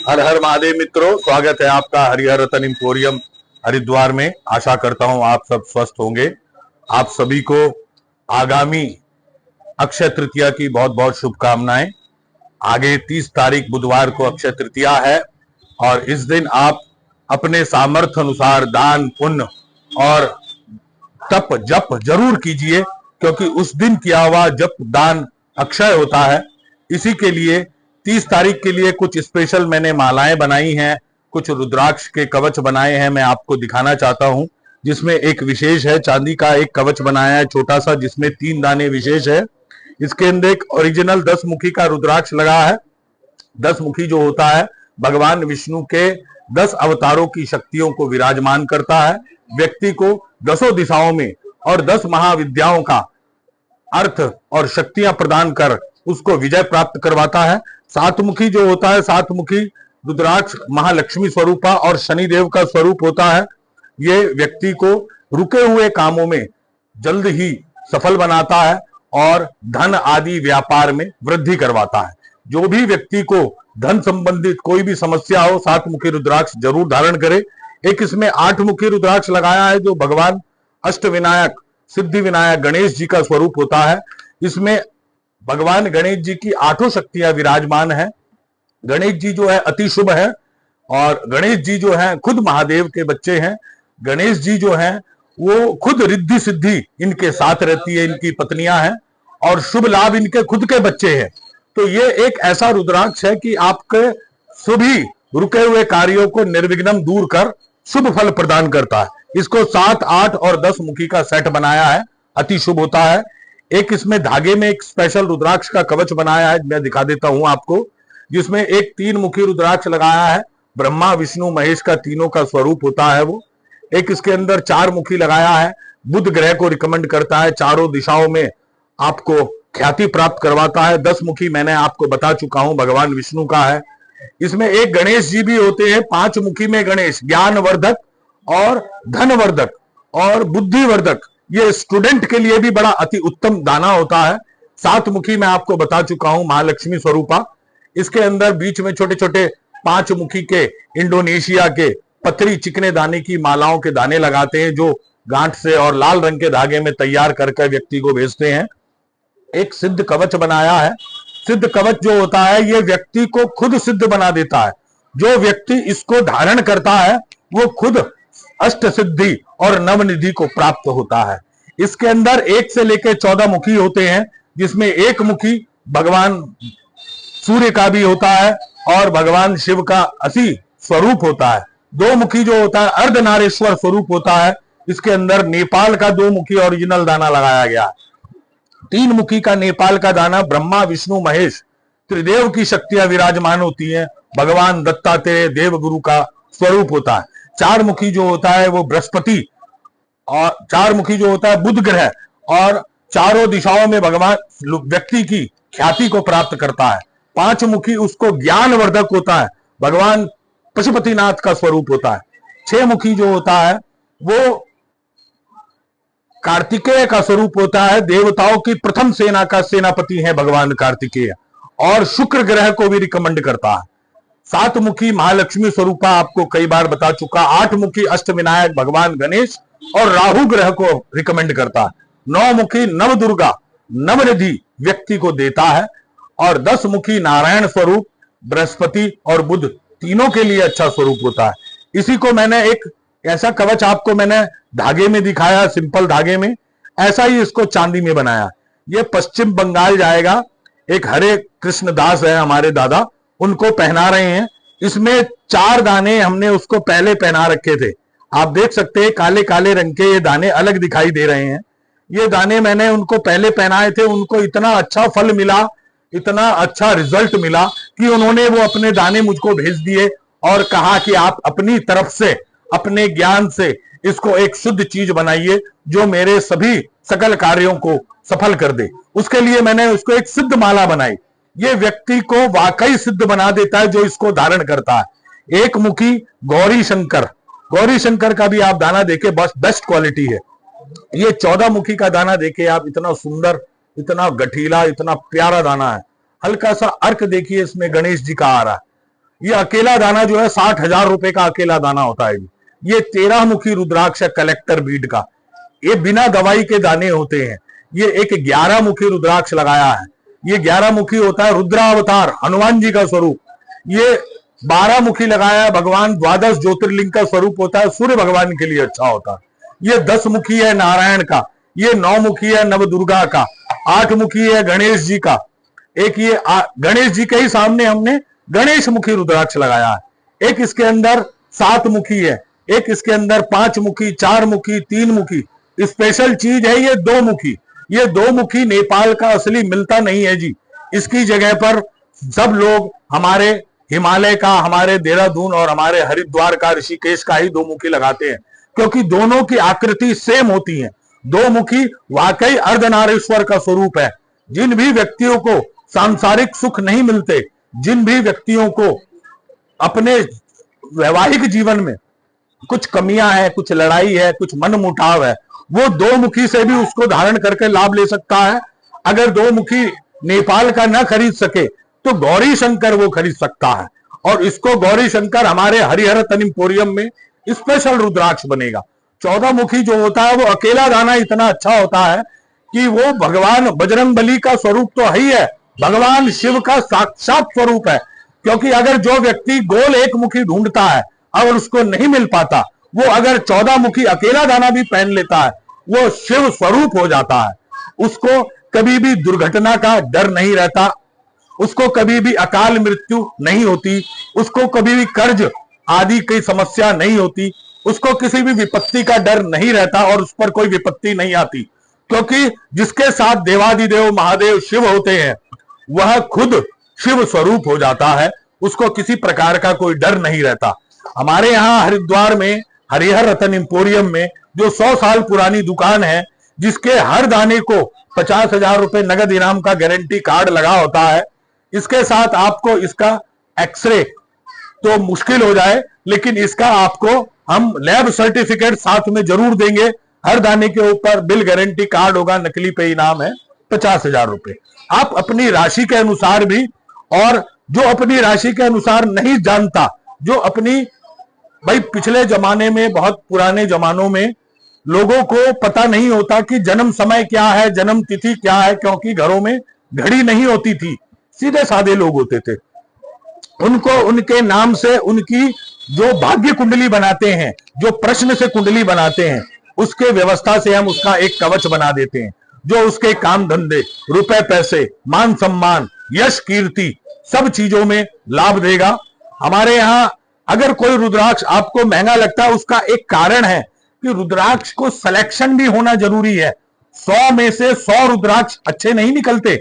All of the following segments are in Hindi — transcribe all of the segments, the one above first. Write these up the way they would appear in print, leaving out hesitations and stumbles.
हर हर महादेव मित्रों, स्वागत है आपका हरिहर रतन एम्पोरियम हरिद्वार में। आशा करता हूं आप सब स्वस्थ होंगे। आप सभी को आगामी अक्षय तृतीया की बहुत बहुत शुभकामनाएं। आगे 30 तारीख बुधवार को अक्षय तृतीया है और इस दिन आप अपने सामर्थ्य अनुसार दान पुण्य और तप जप जरूर कीजिए, क्योंकि उस दिन किया हुआ जप दान अक्षय होता है। इसी के लिए 30 तारीख के लिए कुछ स्पेशल मैंने मालाएं बनाई हैं, कुछ रुद्राक्ष के कवच बनाए हैं, मैं आपको दिखाना चाहता हूं। जिसमें एक विशेष है, चांदी का एक कवच बनाया है छोटा सा, जिसमें 3 दाने विशेष है। इसके अंदर एक ओरिजिनल 10 मुखी का रुद्राक्ष लगा है। 10 मुखी जो होता है भगवान विष्णु के 10 अवतारों की शक्तियों को विराजमान करता है। व्यक्ति को 10 दिशाओं में और 10 महाविद्याओं का अर्थ और शक्तियां प्रदान कर उसको विजय प्राप्त करवाता है। 7 मुखी जो होता है, 7 मुखी रुद्राक्ष महालक्ष्मी स्वरूपा और शनिदेव का स्वरूप होता है। ये व्यक्ति को रुके हुए कामों में जल्द ही सफल बनाता है और धन आदि व्यापार में वृद्धि करवाता है। जो भी व्यक्ति को धन संबंधित कोई भी समस्या हो, 7 मुखी रुद्राक्ष जरूर धारण करे। एक इसमें 8 मुखी रुद्राक्ष लगाया है, जो भगवान अष्ट विनायक सिद्धि विनायक गणेश जी का स्वरूप होता है। इसमें भगवान गणेश जी की 8 शक्तियां विराजमान है। गणेश जी जो है अति शुभ है और गणेश जी जो है खुद महादेव के बच्चे हैं। गणेश जी जो हैं वो खुद रिद्धि सिद्धि इनके साथ रहती है, इनकी पत्नियां हैं और शुभ लाभ इनके खुद के बच्चे हैं। तो ये एक ऐसा रुद्राक्ष है कि आपके सभी रुके हुए कार्यों को निर्विघ्न दूर कर शुभ फल प्रदान करता है। इसको 7, 8 और 10 मुखी का सेट बनाया है, अति शुभ होता है। एक इसमें धागे में एक स्पेशल रुद्राक्ष का कवच बनाया है, मैं दिखा देता हूं आपको, जिसमें एक 3 मुखी रुद्राक्ष लगाया है। ब्रह्मा विष्णु महेश का तीनों का स्वरूप होता है वो। एक इसके अंदर 4 मुखी लगाया है, बुध ग्रह को रिकमेंड करता है, चारों दिशाओं में आपको ख्याति प्राप्त करवाता है। 10 मुखी मैंने आपको बता चुका हूं, भगवान विष्णु का है। इसमें एक गणेश जी भी होते हैं। 5 मुखी में गणेश ज्ञानवर्धक और धनवर्धक और बुद्धिवर्धक, ये स्टूडेंट के लिए भी बड़ा अति उत्तम दाना होता है। 7 मुखी मैं आपको बता चुका हूं, महालक्ष्मी स्वरूपा। इसके अंदर बीच में छोटे छोटे 5 मुखी के इंडोनेशिया के पथरी चिकने दाने की मालाओं के दाने लगाते हैं, जो गांठ से और लाल रंग के धागे में तैयार करके व्यक्ति को भेजते हैं। एक सिद्ध कवच बनाया है। सिद्ध कवच जो होता है ये व्यक्ति को खुद सिद्ध बना देता है। जो व्यक्ति इसको धारण करता है वो खुद अष्ट सिद्धि और नवनिधि को प्राप्त होता है। इसके अंदर 1 से लेकर 14 मुखी होते हैं, जिसमें 1 मुखी भगवान सूर्य का भी होता है और भगवान शिव का असी स्वरूप होता है। 2 मुखी जो होता है अर्धनारेश्वर स्वरूप होता है। इसके अंदर नेपाल का 2 मुखी ओरिजिनल दाना लगाया गया है। 3 मुखी का नेपाल का दाना ब्रह्मा विष्णु महेश त्रिदेव की शक्तियां विराजमान होती हैं। भगवान दत्तात्रेय देवगुरु का स्वरूप होता है। 4 मुखी जो होता है वो बृहस्पति और 4 मुखी जो होता है बुध ग्रह और चारों दिशाओं में भगवान व्यक्ति की ख्याति को प्राप्त करता है। 5 मुखी उसको ज्ञानवर्धक होता है, भगवान पशुपतिनाथ का स्वरूप होता है। 6 मुखी जो होता है वो कार्तिकेय का स्वरूप होता है। देवताओं की प्रथम सेना का सेनापति है भगवान कार्तिकेय और शुक्र ग्रह को भी रिकमेंड करता है। 7 मुखी महालक्ष्मी स्वरूपा आपको कई बार बता चुका। 8 मुखी अष्ट विनायक भगवान गणेश और राहु ग्रह को रिकमेंड करता है। 9 मुखी नव दुर्गा नवनिधि व्यक्ति को देता है और 10 मुखी नारायण स्वरूप बृहस्पति और बुध तीनों के लिए अच्छा स्वरूप होता है। इसी को मैंने एक ऐसा कवच आपको मैंने धागे में दिखाया, सिंपल धागे में, ऐसा ही इसको चांदी में बनाया। ये पश्चिम बंगाल जाएगा। एक हरे कृष्ण दास है हमारे दादा, उनको पहना रहे हैं। इसमें 4 दाने हमने उसको पहले पहना रखे थे। आप देख सकते हैं काले काले रंग के ये दाने अलग दिखाई दे रहे हैं। ये दाने मैंने उनको पहले पहनाए थे, उनको इतना अच्छा फल मिला, इतना अच्छा रिजल्ट मिला कि उन्होंने वो अपने दाने मुझको भेज दिए और कहा कि आप अपनी तरफ से अपने ज्ञान से इसको एक शुद्ध चीज बनाइए जो मेरे सभी सकल कार्यों को सफल कर दे। उसके लिए मैंने उसको एक सिद्ध माला बनाई। ये व्यक्ति को वाकई सिद्ध बना देता है जो इसको धारण करता है। 1 मुखी गौरी शंकर का भी आप दाना देखे, बस बेस्ट क्वालिटी है। ये 14 मुखी का दाना देखे आप, इतना सुंदर, इतना गठीला, इतना प्यारा दाना है। हल्का सा अर्क देखिए इसमें गणेश जी का आ रहा है। ये अकेला दाना जो है 60,000 रुपए का अकेला दाना होता है। ये 13 मुखी रुद्राक्ष है कलेक्टर बीड का, ये बिना दवाई के दाने होते हैं। ये एक 11 मुखी रुद्राक्ष लगाया है, ये 11 मुखी होता है रुद्रावतार हनुमान जी का स्वरूप। ये 12 मुखी लगाया है, भगवान द्वादश ज्योतिर्लिंग का स्वरूप होता है, सूर्य भगवान के लिए अच्छा होता है। ये 10 मुखी है नारायण का, ये 9 मुखी है नव दुर्गा का, 8 मुखी है गणेश जी का। एक ये गणेश जी के ही सामने हमने गणेश मुखी रुद्राक्ष लगाया है। एक इसके अंदर 7 मुखी है, एक इसके अंदर 5 मुखी, 4 मुखी, 3 मुखी। स्पेशल चीज है ये 2 मुखी। ये 2 मुखी नेपाल का असली मिलता नहीं है जी। इसकी जगह पर सब लोग हमारे हिमालय का, हमारे देहरादून और हमारे हरिद्वार का, ऋषिकेश का ही 2 मुखी लगाते हैं, क्योंकि दोनों की आकृति सेम होती है। 2 मुखी वाकई अर्धनारीश्वर का स्वरूप है। जिन भी व्यक्तियों को सांसारिक सुख नहीं मिलते, जिन भी व्यक्तियों को अपने वैवाहिक जीवन में कुछ कमियां है, कुछ लड़ाई है, कुछ मन मुटाव है, वो 2 मुखी से भी उसको धारण करके लाभ ले सकता है। अगर 2 मुखी नेपाल का ना खरीद सके तो गौरी शंकर वो खरीद सकता है, और इसको गौरी शंकर हमारे हरिहर तनिम्पोरियम में स्पेशल रुद्राक्ष बनेगा। 14 मुखी जो होता है वो अकेला दाना इतना अच्छा होता है कि वो भगवान बजरंगबली का स्वरूप तो है ही है, भगवान शिव का साक्षात स्वरूप है। क्योंकि अगर जो व्यक्ति गोल 1 मुखी ढूंढता है और उसको नहीं मिल पाता, वो अगर 14 मुखी अकेला दाना भी पहन लेता है, वो शिव स्वरूप हो जाता है। उसको कभी भी दुर्घटना का डर नहीं रहता, उसको कभी भी अकाल मृत्यु नहीं होती, उसको कभी भी कर्ज आदि की समस्या नहीं होती, उसको किसी भी विपत्ति का डर नहीं रहता और उस पर कोई विपत्ति नहीं आती। क्योंकि जिसके साथ देवादिदेव महादेव शिव होते हैं वह खुद शिव स्वरूप हो जाता है, उसको किसी प्रकार का कोई डर नहीं रहता। हमारे यहाँ हरिद्वार में हरिहर रतन एम्पोरियम में जो 100 साल पुरानी दुकान है, जिसके हर दाने को 50,000 रुपए नगद इनाम का गारंटी कार्ड लगा होता है, इसके साथ आपको इसका एक्सरे तो मुश्किल हो जाए, लेकिन इसका आपको हम लैब सर्टिफिकेट साथ में जरूर देंगे। हर दाने के ऊपर बिल गारंटी कार्ड होगा, नकली पे इनाम है 50,000 रुपए। आप अपनी राशि के अनुसार भी, और जो अपनी राशि के अनुसार नहीं जानता, जो अपनी भाई पिछले जमाने में, बहुत पुराने जमानों में लोगों को पता नहीं होता कि जन्म समय क्या है, जन्म तिथि क्या है, क्योंकि घरों में घड़ी नहीं होती थी, सीधे साधे लोग होते थे। उनको उनके नाम से उनकी जो भाग्य कुंडली बनाते हैं, जो प्रश्न से कुंडली बनाते हैं, उसके व्यवस्था से हम उसका एक कवच बना देते हैं, जो उसके काम धंधे, रुपए पैसे, मान सम्मान, यश कीर्ति सब चीजों में लाभ देगा। हमारे यहाँ अगर कोई रुद्राक्ष आपको महंगा लगता है, उसका एक कारण है कि रुद्राक्ष को सिलेक्शन भी होना जरूरी है। 100 में से 100 रुद्राक्ष अच्छे नहीं निकलते।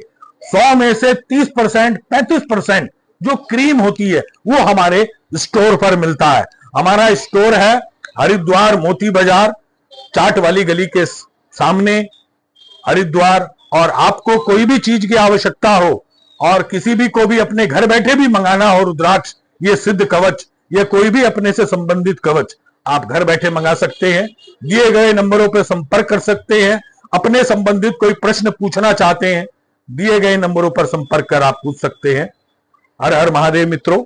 100 में से 30%, 35% जो क्रीम होती है वो हमारे स्टोर पर मिलता है। हमारा स्टोर है हरिद्वार मोती बाजार, चाट वाली गली के सामने हरिद्वार। और आपको कोई भी चीज की आवश्यकता हो और किसी भी को भी अपने घर बैठे भी मंगाना हो रुद्राक्ष, ये सिद्ध कवच, ये कोई भी अपने से संबंधित कवच आप घर बैठे मंगा सकते हैं। दिए गए नंबरों पर संपर्क कर सकते हैं। अपने संबंधित कोई प्रश्न पूछना चाहते हैं, दिए गए नंबरों पर संपर्क कर आप पूछ सकते हैं। हर हर महादेव मित्रों।